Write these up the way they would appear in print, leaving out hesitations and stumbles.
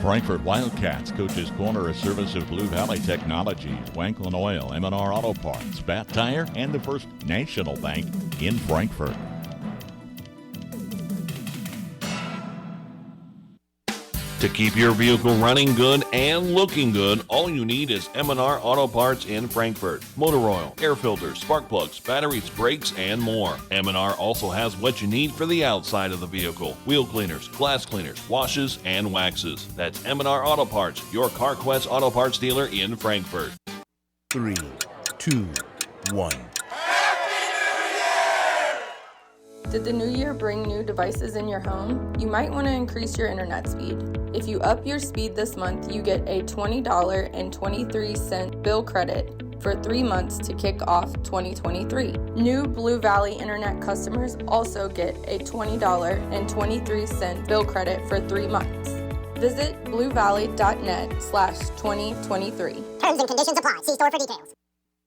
Frankfort Wildcats Coach's Corner, a service of Blue Valley Technology, Wanklin Oil, M&R Auto Parts, Bat Tire, and the First National Bank in Frankfort. To keep your vehicle running good and looking good, all you need is M&R Auto Parts in Frankfort. Motor oil, air filters, spark plugs, batteries, brakes, and more. M&R also has what you need for the outside of the vehicle. Wheel cleaners, glass cleaners, washes, and waxes. That's M&R Auto Parts, your CarQuest Auto Parts dealer in Frankfort. 3, 2, 1. Did the new year bring new devices in your home? You might want to increase your internet speed. If you up your speed this month, you get a $20.23 bill credit for 3 months to kick off 2023. New Blue Valley Internet customers also get a $20.23 bill credit for 3 months. Visit bluevalley.net/2023. Terms and conditions apply. See store for details.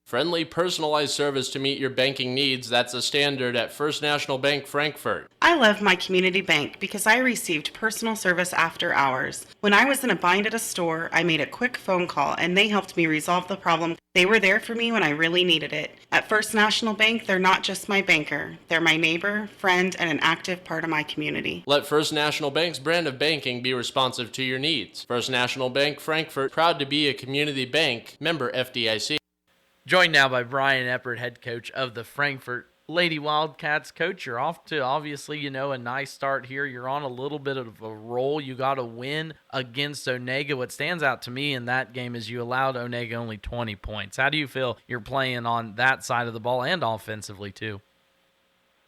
Friendly, personalized service to meet your banking needs. That's a standard at First National Bank, Frankfort. I love my community bank because I received personal service after hours. When I was in a bind at a store, I made a quick phone call and they helped me resolve the problem. They were there for me when I really needed it. At First National Bank, they're not just my banker. They're my neighbor, friend, and an active part of my community. Let First National Bank's brand of banking be responsive to your needs. First National Bank, Frankfort, proud to be a community bank. Member FDIC. Joined now by Brian Ebert, head coach of the Frankfort Lady Wildcats. Coach, you're off to, obviously, a nice start here. You're on a little bit of a roll. You got a win against Onega. What stands out to me in that game is you allowed Onega only 20 points. How do you feel you're playing on that side of the ball and offensively, too?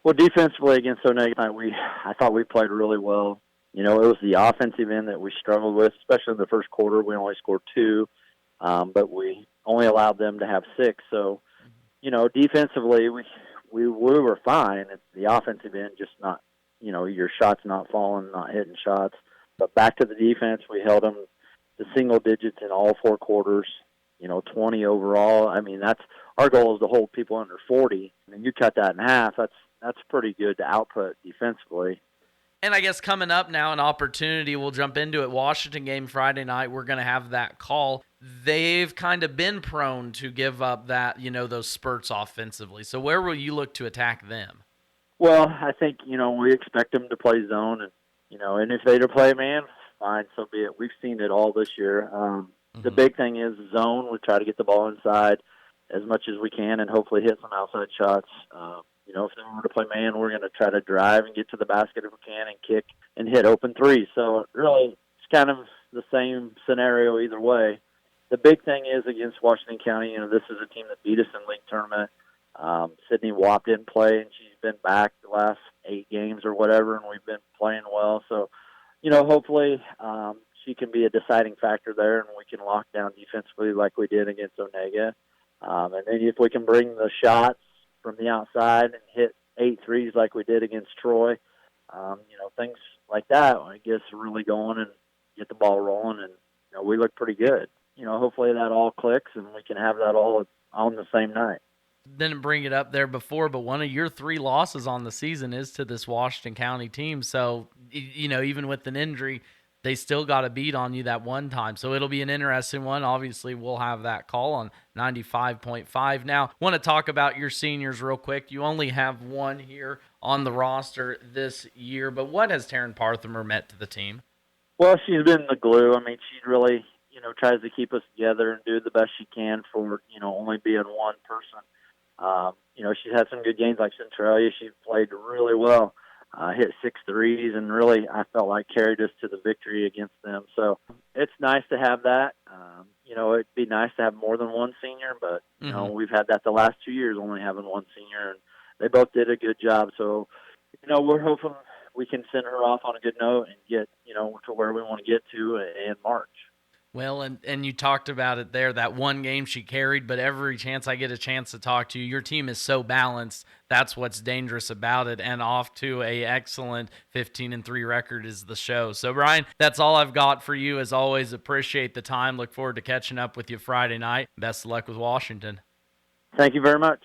Well, defensively against Onega, I thought we played really well. It was the offensive end that we struggled with, especially in the first quarter. We only scored 2, but we only allowed them to have 6. So, defensively, we were fine. It's the offensive end, just not, your shots not falling, not hitting shots. But back to the defense, we held them to single digits in all 4 quarters, 20 overall. I mean, that's our goal is to hold people under 40. I mean, you cut that in half, that's pretty good to output defensively. And I guess coming up now, an opportunity, we'll jump into it. Washington game Friday night, we're going to have that call. They've kind of been prone to give up that, those spurts offensively. So where will you look to attack them? Well, I think, we expect them to play zone. And, and if they to play man, fine, so be it. We've seen it all this year. The big thing is zone. We try to get the ball inside as much as we can and hopefully hit some outside shots. If they were to play man, we're going to try to drive and get to the basket if we can and kick and hit open threes. So really, it's kind of the same scenario either way. The big thing is against Washington County, this is a team that beat us in league tournament. Sydney Wap didn't play, and she's been back the last 8 games or whatever, and we've been playing well. So, hopefully she can be a deciding factor there, and we can lock down defensively like we did against Onega. And then if we can bring the shots from the outside and hit 8 threes like we did against Troy, things like that, I guess, really going and get the ball rolling, and we look pretty good. Hopefully that all clicks and we can have that all on the same night. Didn't bring it up there before, but one of your 3 losses on the season is to this Washington County team. So, even with an injury, they still got a beat on you that one time. So it'll be an interesting one. Obviously, we'll have that call on 95.5. Now, want to talk about your seniors real quick. You only have one here on the roster this year, but what has Taryn Parthamer meant to the team? Well, she's been the glue. I mean, she really, tries to keep us together and do the best she can for, only being one person. She's had some good games like Centralia. She played really well. Hit 6 threes, and really, I felt like carried us to the victory against them. So it's nice to have that. It'd be nice to have more than one senior, but we've had that the last 2 years, only having one senior, and they both did a good job. So, we're hoping we can send her off on a good note and get, to where we want to get to in March. Well, and you talked about it there, that one game she carried, but every chance I get a chance to talk to you, your team is so balanced. That's what's dangerous about it, and off to a excellent 15-3 record is the show. So, Brian, that's all I've got for you. As always, appreciate the time. Look forward to catching up with you Friday night. Best of luck with Washington. Thank you very much.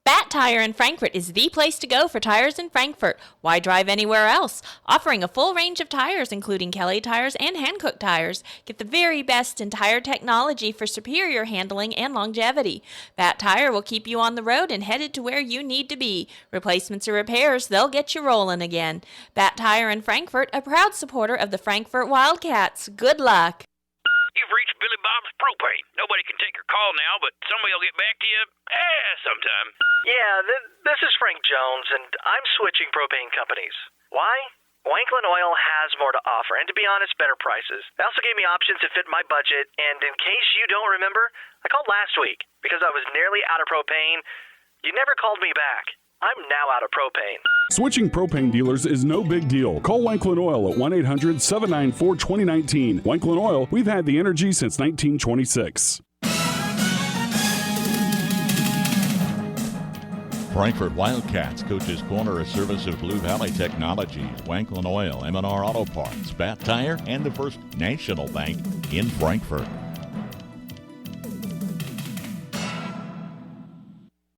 Bat Tire in Frankfort is the place to go for tires in Frankfort. Why drive anywhere else? Offering a full range of tires, including Kelly tires and Hankook tires. Get the very best in tire technology for superior handling and longevity. Bat Tire will keep you on the road and headed to where you need to be. Replacements or repairs, they'll get you rolling again. Bat Tire in Frankfort, a proud supporter of the Frankfort Wildcats. Good luck. You've reached Billy Bob's Propane. Nobody can take your call now, but somebody will get back to you sometime. Yeah, this is Frank Jones, and I'm switching propane companies. Why? Wanklin Oil has more to offer, and to be honest, better prices. They also gave me options that fit my budget, and in case you don't remember, I called last week because I was nearly out of propane. You never called me back. I'm now out of propane. Switching propane dealers is no big deal. Call Wanklin Oil at 1-800-794-2019. Wanklin Oil, we've had the energy since 1926. Frankfort Wildcats Coach's Corner, a service of Blue Valley Technologies, Wanklin Oil, M&R Auto Parts, Bat Tire, and the First National Bank in Frankfort.